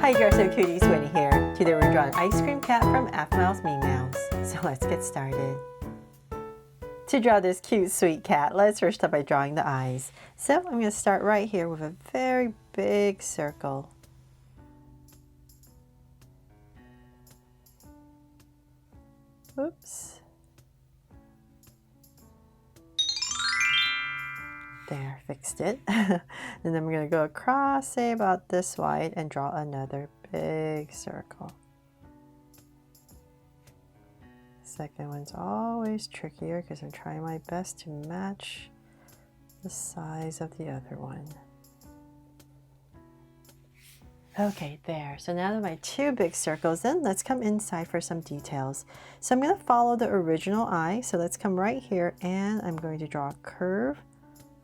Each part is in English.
Hi Dresser Cuties, Winnie here. Today we're drawing Ice Cream Cat from Aphmau's Meemeows. So let's get started. To draw this cute sweet cat, let's first start by drawing the eyes. So I'm going to start right here with a very big circle. Oops. There, fixed it. And then we're going to go across, say about this wide, and draw another big circle. Second one's always trickier because I'm trying my best to match the size of the other one. Okay, there. So now that my two big circles in, let's come inside for some details. So I'm going to follow the original eye. So let's come right here and I'm going to draw a curve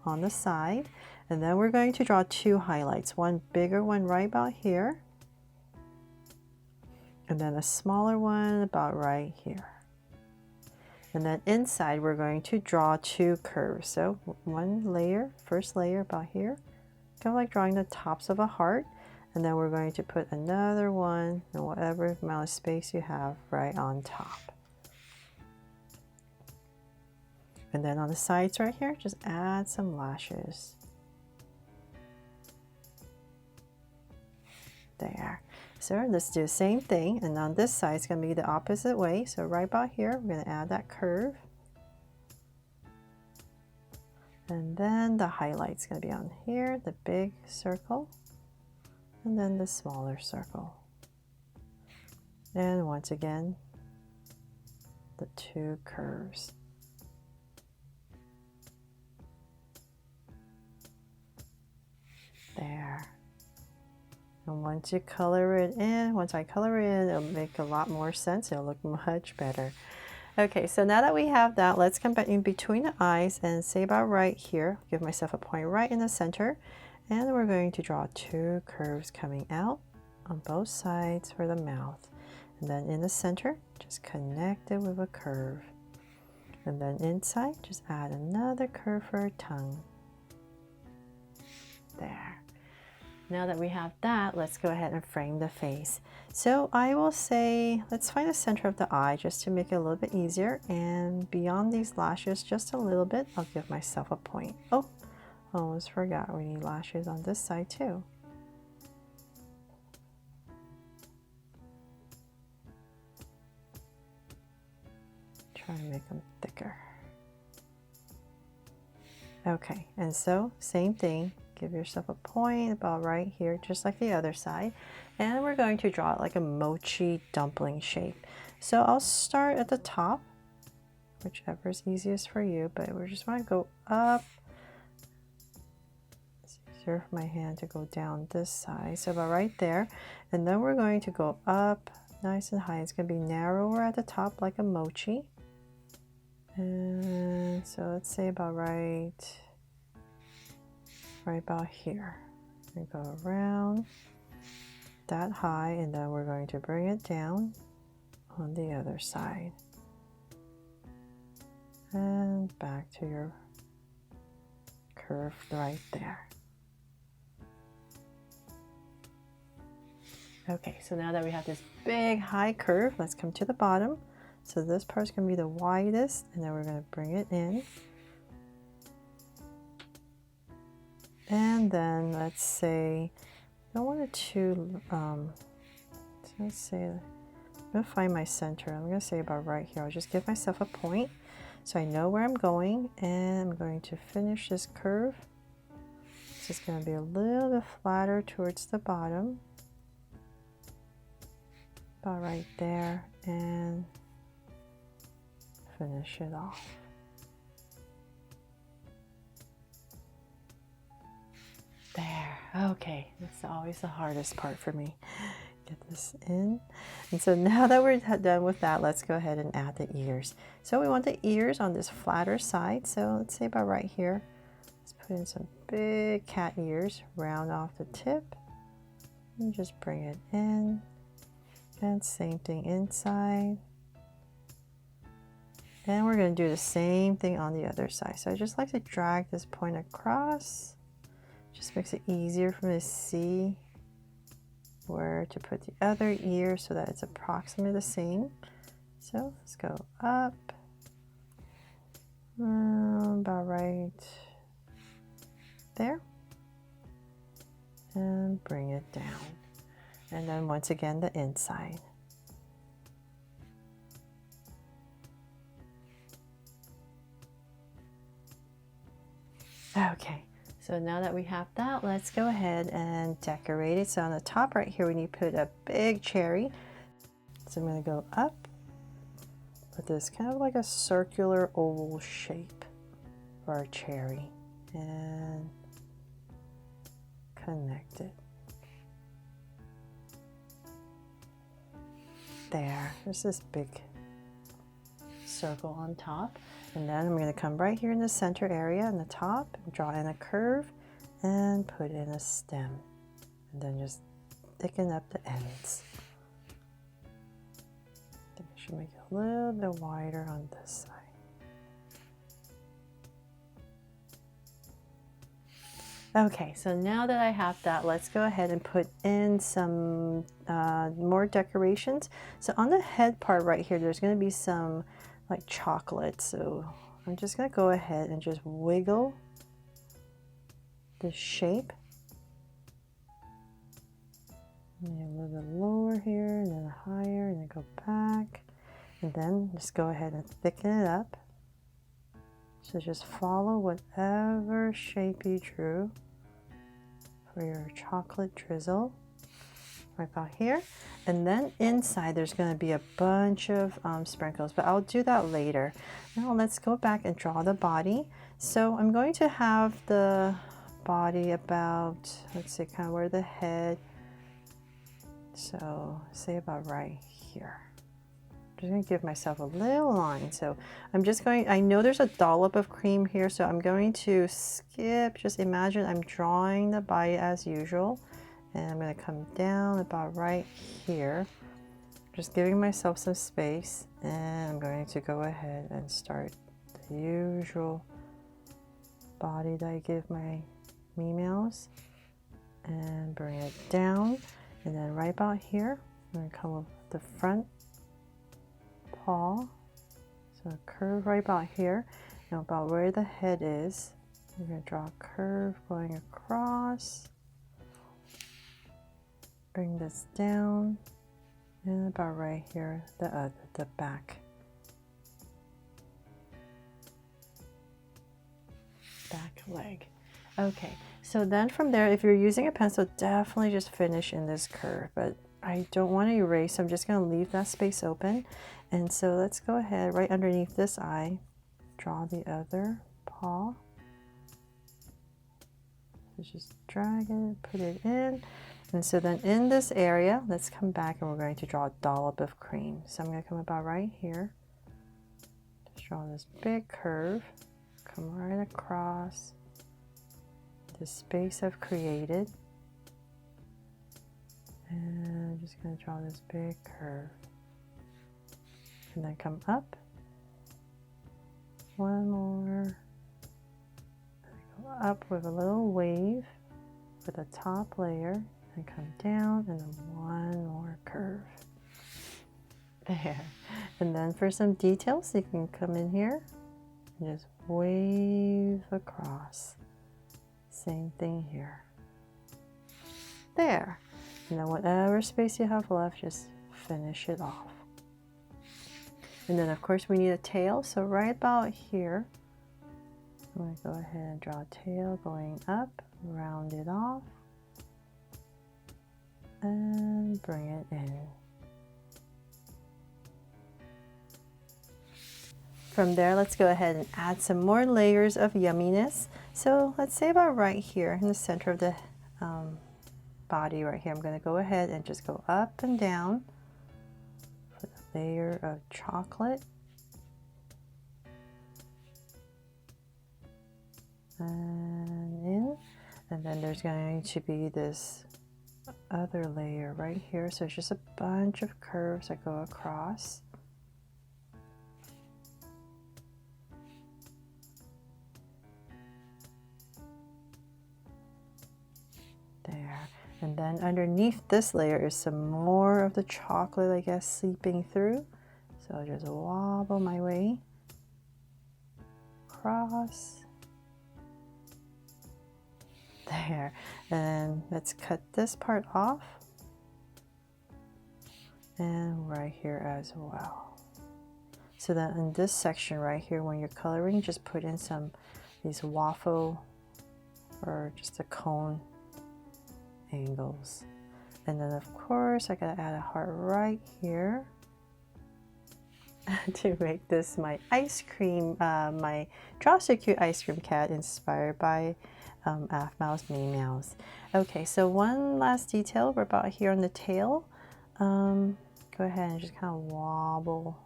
on the side. And then we're going to draw two highlights. One bigger one right about here. And then a smaller one about right here. And then inside we're going to draw two curves. So one layer, first layer about here, kind of like drawing the tops of a heart. And then we're going to put another one in whatever amount of space you have right on top. And then on the sides right here, just add some lashes. There. So let's do the same thing, and on this side it's going to be the opposite way. So right about here we're going to add that curve, and then the highlight's going to be on here, the big circle, and then the smaller circle, and once again the two curves. There. And once you color it in, once I color it in, it'll make a lot more sense. It'll look much better. Okay, so now that we have that, let's come back in between the eyes and say about right here, give myself a point right in the center. And we're going to draw two curves coming out on both sides for the mouth. And then in the center, just connect it with a curve. And then inside, just add another curve for a tongue. There. Now that we have that, let's go ahead and frame the face. So I will say, let's find the center of the eye just to make it a little bit easier. And beyond these lashes, just a little bit, I'll give myself a point. Oh, almost forgot we need lashes on this side too. Try to make them thicker. Okay, and so same thing. Give yourself a point about right here, just like the other side. And we're going to draw it like a mochi dumpling shape. So I'll start at the top, whichever is easiest for you, but we just want to go up. It's easier for my hand to go down this side, so about right there. And then we're going to go up nice and high. It's going to be narrower at the top like a mochi. And so let's say about right about here. And go around that high, and then we're going to bring it down on the other side. And back to your curve right there. Okay, so now that we have this big high curve, let's come to the bottom. So this part's going to be the widest, and then we're going to bring it in. And then let's say, I don't want it too, so let's say, I'm going to find my center. I'm going to say about right here. I'll just give myself a point so I know where I'm going, and I'm going to finish this curve. It's just going to be a little bit flatter towards the bottom. About right there, and finish it off. There, okay, that's always the hardest part for me. Get this in. And so now that we're done with that, let's go ahead and add the ears. So we want the ears on this flatter side. So let's say about right here. Let's put in some big cat ears, round off the tip, and just bring it in. And same thing inside. And we're going to do the same thing on the other side. So I just like to drag this point across. Just makes it easier for me to see where to put the other ear so that it's approximately the same. So let's go up, about right there, and bring it down. And then once again, the inside. Okay, so now that we have that, let's go ahead and decorate it. So on the top right here, we need to put a big cherry. So I'm going to go up with this kind of like a circular oval shape for our cherry and connect it. There, there's this big circle on top. And then I'm going to come right here in the center area in the top, draw in a curve, and put in a stem. And then just thicken up the ends. I think I should make it a little bit wider on this side. Okay, so now that I have that, let's go ahead and put in some more decorations. So on the head part right here, there's going to be some like chocolate. So I'm just going to go ahead and just wiggle the shape. Maybe a little bit lower here, and then higher, and then go back. And then just go ahead and thicken it up. So just follow whatever shape you drew for your chocolate drizzle. Right about here. And then inside there's going to be a bunch of sprinkles, but I'll do that later. Now let's go back and draw the body. So I'm going to have the body about, let's see, kind of where the head, so say about right here. I'm just going to give myself a little line. So I'm just going, I know there's a dollop of cream here, so I'm going to skip, just imagine I'm drawing the body as usual. And I'm going to come down about right here, just giving myself some space, and I'm going to go ahead and start the usual body that I give my Meemeows, and bring it down. And then right about here, I'm going to come with the front paw, so a curve right about here, and about where the head is, I'm going to draw a curve going across. Bring this down, and about right here, the back leg. Okay, so then from there, if you're using a pencil, definitely just finish in this curve, but I don't want to erase, so I'm just going to leave that space open. And so let's go ahead, right underneath this eye, draw the other paw. So just drag it, put it in. And so then in this area, let's come back and we're going to draw a dollop of cream. So I'm going to come about right here, just draw this big curve, come right across the space I've created, and I'm just going to draw this big curve, and then come up, one more, go up with a little wave for the top layer, and come down, and then one more curve. There. And then for some details, you can come in here and just wave across. Same thing here. There. And then whatever space you have left, just finish it off. And then of course we need a tail, so right about here, I'm going to go ahead and draw a tail going up, round it off, and bring it in. From there, let's go ahead and add some more layers of yumminess. So let's say about right here in the center of the body right here, I'm going to go ahead and just go up and down with a layer of chocolate. And in. And then there's going to be this other layer right here. So it's just a bunch of curves that go across. There. And then underneath this layer is some more of the chocolate, I guess, seeping through. So I'll just wobble my way across. There. And let's cut this part off. And right here as well. So then in this section right here, when you're coloring, just put in some these waffle or just a cone angles. And then of course I gotta add a heart right here to make this my ice cream, my Draw So Cute ice cream cat inspired by Aphmau's Meemeows. Okay, so one last detail we're about here on the tail. Go ahead and just kind of wobble.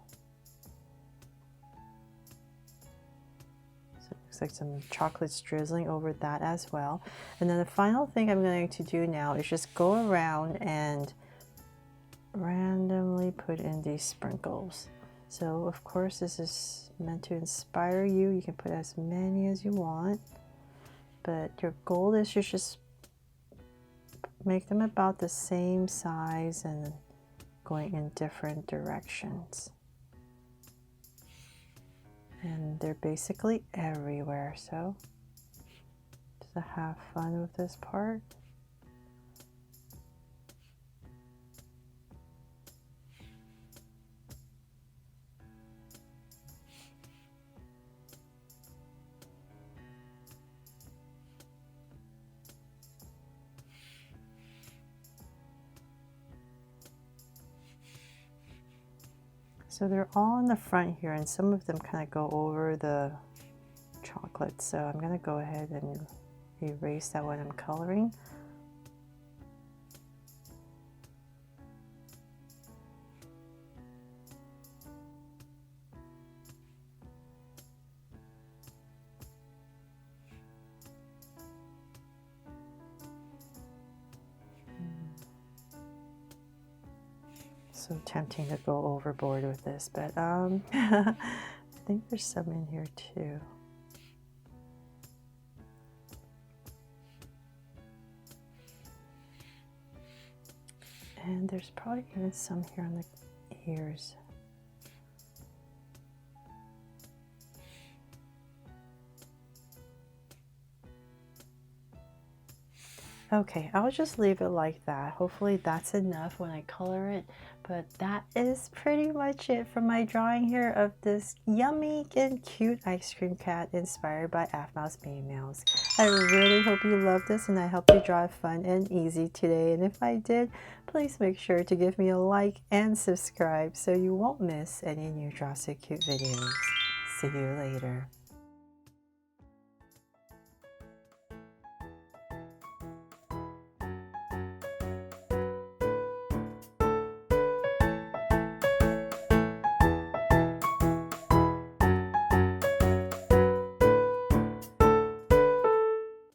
So it looks like some chocolate's drizzling over that as well. And then the final thing I'm going to do now is just go around and randomly put in these sprinkles. So of course this is meant to inspire you. You can put as many as you want, but your goal is to just make them about the same size and going in different directions. And they're basically everywhere, so just have fun with this part. So they're all in the front here, and some of them kind of go over the chocolate. So I'm going to go ahead and erase that when I'm coloring. So tempting to go overboard with this, but I think there's some in here too. And there's probably even some here on the ears. Okay, I'll just leave it like that. Hopefully that's enough when I color it. But that is pretty much it for my drawing here of this yummy and cute ice cream cat inspired by Aphmau's Meemeows. I really hope you love this and I hope you draw fun and easy today. And if I did, please make sure to give me a like and subscribe so you won't miss any new Draw So Cute videos. See you later.